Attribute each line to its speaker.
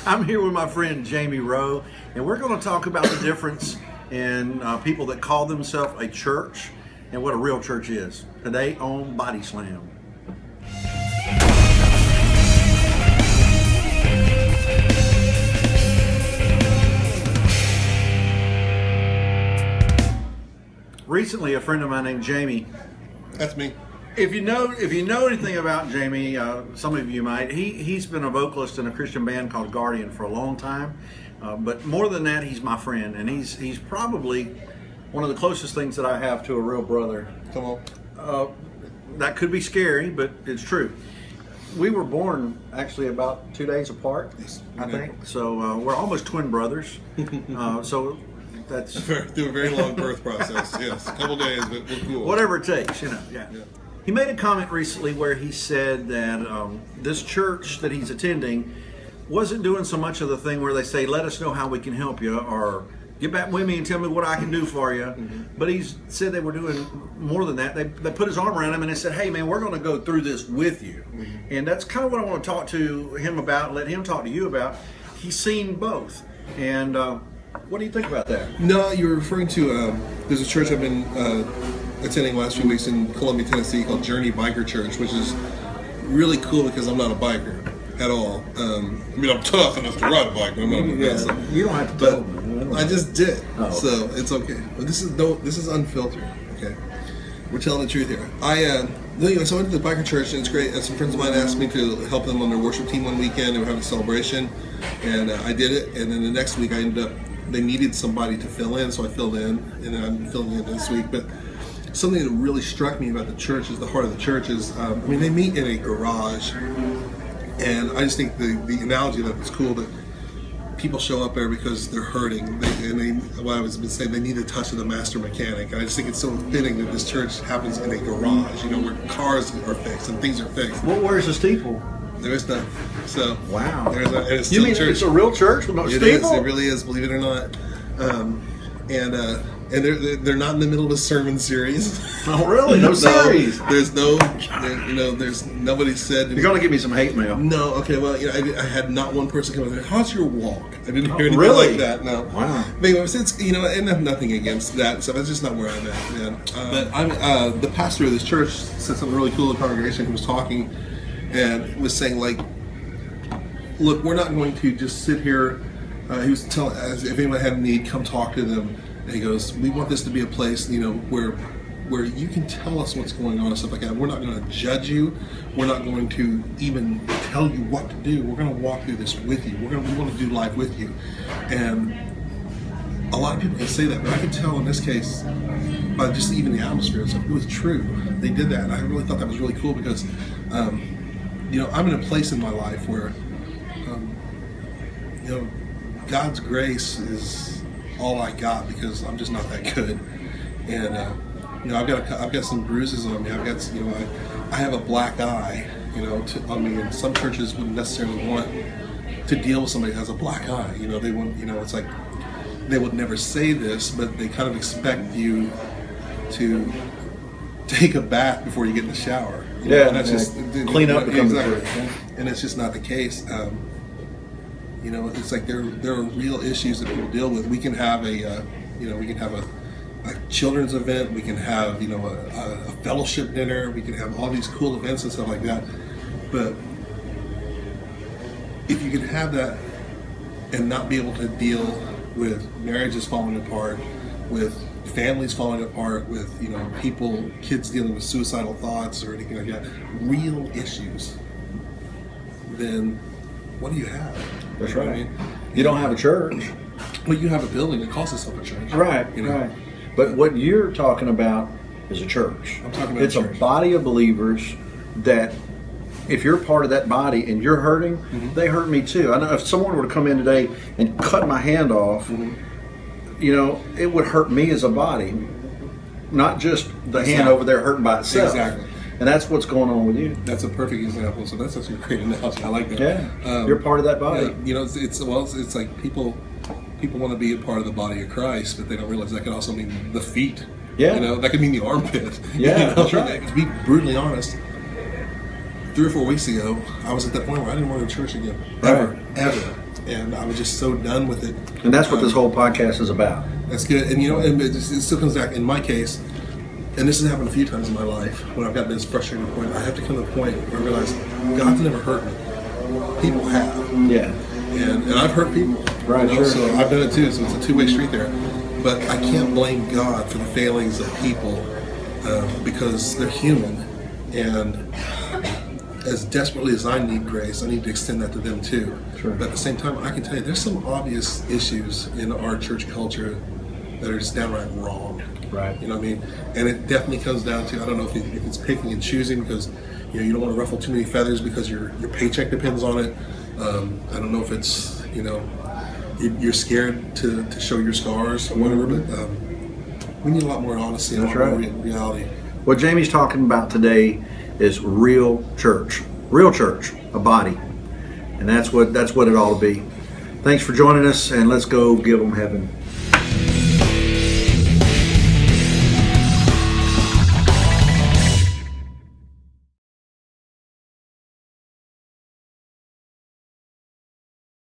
Speaker 1: I'm here with my friend Jamie Rowe, and we're going to talk about the difference in people that call themselves a church and what a real church is today on Body Slam. Recently, a friend of mine named Jamie.
Speaker 2: That's me.
Speaker 1: If you know anything about Jamie, some of you might. He's been a vocalist in a Christian band called Guardian for a long time. But more than that, he's my friend, and he's probably one of the closest things that I have to a real brother.
Speaker 2: Come on.
Speaker 1: That could be scary, but it's true. We were born actually about 2 days apart, I think. So we're almost twin brothers. So that's
Speaker 2: through a very long birth process. Yes, a couple days, but we're cool.
Speaker 1: Whatever it takes, Yeah. He made a comment recently where he said that this church that he's attending wasn't doing so much of the thing where they say, let us know how we can help you, or get back with me and tell me what I can do for you. Mm-hmm. But he said they were doing more than that. They put his arm around him and they said, hey man, we're going to go through this with you. Mm-hmm. And that's kind of what I want to talk to him about, let him talk to you about. He's seen both. And what do you think about that?
Speaker 2: No, you're referring to, there's a church I've been attending the last few weeks in Columbia, Tennessee called Journey Biker Church, which is really cool because I'm not a biker at all. I mean, I'm tough enough to ride a bike, but I'm not a biker.
Speaker 1: You don't have to tell me.
Speaker 2: I just did, so it's okay. But this is unfiltered, okay? We're telling the truth here. So I went to the biker church, and it's great. Some friends of mine asked me to help them on their worship team one weekend. They were having a celebration, and I did it. And then the next week, they needed somebody to fill in, so I filled in, and then I'm filling in this week. But something that really struck me about the church is the heart of the church is, they meet in a garage, and I just think the analogy of that is cool, that people show up there because they're hurting, what I was been saying, they need the touch of the master mechanic, and I just think it's so fitting that this church happens in a garage, where cars are fixed and things are fixed.
Speaker 1: Well, where's the steeple?
Speaker 2: There is none. So
Speaker 1: wow.
Speaker 2: It's
Speaker 1: you mean church. It's a real church with no steeple?
Speaker 2: It really is, believe it or not. And they're not in the middle of a sermon series.
Speaker 1: Oh, really? No series?
Speaker 2: There's nobody said.
Speaker 1: You're going to give me some hate mail.
Speaker 2: No, okay, well, I had not one person come up and say, how's your walk? I didn't hear anything like that, no.
Speaker 1: Wow.
Speaker 2: But anyway, and I have nothing against that, so that's just not where I'm at, man. But the pastor of this church said something really cool to the congregation. He was talking and was saying, look, we're not going to just sit here. He was telling, if anyone had a need, come talk to them. And he goes, we want this to be a place, where you can tell us what's going on and stuff like that. We're not going to judge you. We're not going to even tell you what to do. We're going to walk through this with you. We want to do life with you. And a lot of people can say that, but I can tell in this case, by just even the atmosphere and stuff, it was true. They did that, and I really thought that was really cool because, I'm in a place in my life where, God's grace is all I got because I'm just not that good, and I've got some bruises on me. I've got I have a black eye, on me, and some churches wouldn't necessarily want to deal with somebody who has a black eye. They want, it's like they would never say this, but they kind of expect you to take a bath before you get in the shower.
Speaker 1: Yeah,
Speaker 2: and that's just
Speaker 1: clean up.
Speaker 2: Exactly, and it's just not the case. It's like there are real issues that people deal with. We can have a children's event. We can have a fellowship dinner. We can have all these cool events and stuff like that. But if you can have that and not be able to deal with marriages falling apart, with families falling apart, with kids dealing with suicidal thoughts or anything like that, real issues, then what do you have?
Speaker 1: That's right. I mean, you don't have a church.
Speaker 2: Well, you have a building that calls itself a church.
Speaker 1: Right, right. But what you're talking about is a church.
Speaker 2: I'm talking about
Speaker 1: it's a body of believers that, if you're part of that body and you're hurting, they hurt me too. I know if someone were to come in today and cut my hand off, it would hurt me as a body, not just the hand over there hurting by itself.
Speaker 2: Exactly.
Speaker 1: And that's what's going on with you.
Speaker 2: That's a perfect example. So that's actually a great analogy. I like that.
Speaker 1: Yeah, you're part of that body.
Speaker 2: It's like people want to be a part of the body of Christ, but they don't realize that could also mean the feet.
Speaker 1: Yeah.
Speaker 2: That could mean the armpit.
Speaker 1: Yeah, that's right.
Speaker 2: To be brutally honest, 3 or 4 weeks ago, I was at that point where I didn't want to go to church again. Ever. And I was just so done with it.
Speaker 1: And that's what this whole podcast is about.
Speaker 2: That's good. And and it still comes back, in my case, and this has happened a few times in my life, when I've gotten to this frustrating point, I have to come to a point where I realize God's never hurt me. People have.
Speaker 1: Yeah.
Speaker 2: And I've hurt people.
Speaker 1: Right, sure.
Speaker 2: So I've done it too, so it's a two-way street there. But I can't blame God for the failings of people because they're human. And as desperately as I need grace, I need to extend that to them too.
Speaker 1: Sure.
Speaker 2: But at the same time, I can tell you there's some obvious issues in our church culture that are just downright wrong.
Speaker 1: Right.
Speaker 2: You know what I mean? And it definitely comes down to, I don't know if it's picking and choosing because you don't want to ruffle too many feathers because your paycheck depends on it. I don't know if it's, you're scared to show your scars or whatever, but we need a lot more honesty and a lot more reality.
Speaker 1: What Jamie's talking about today is real church, a body, and that's what it ought to be. Thanks for joining us, and let's go give them heaven.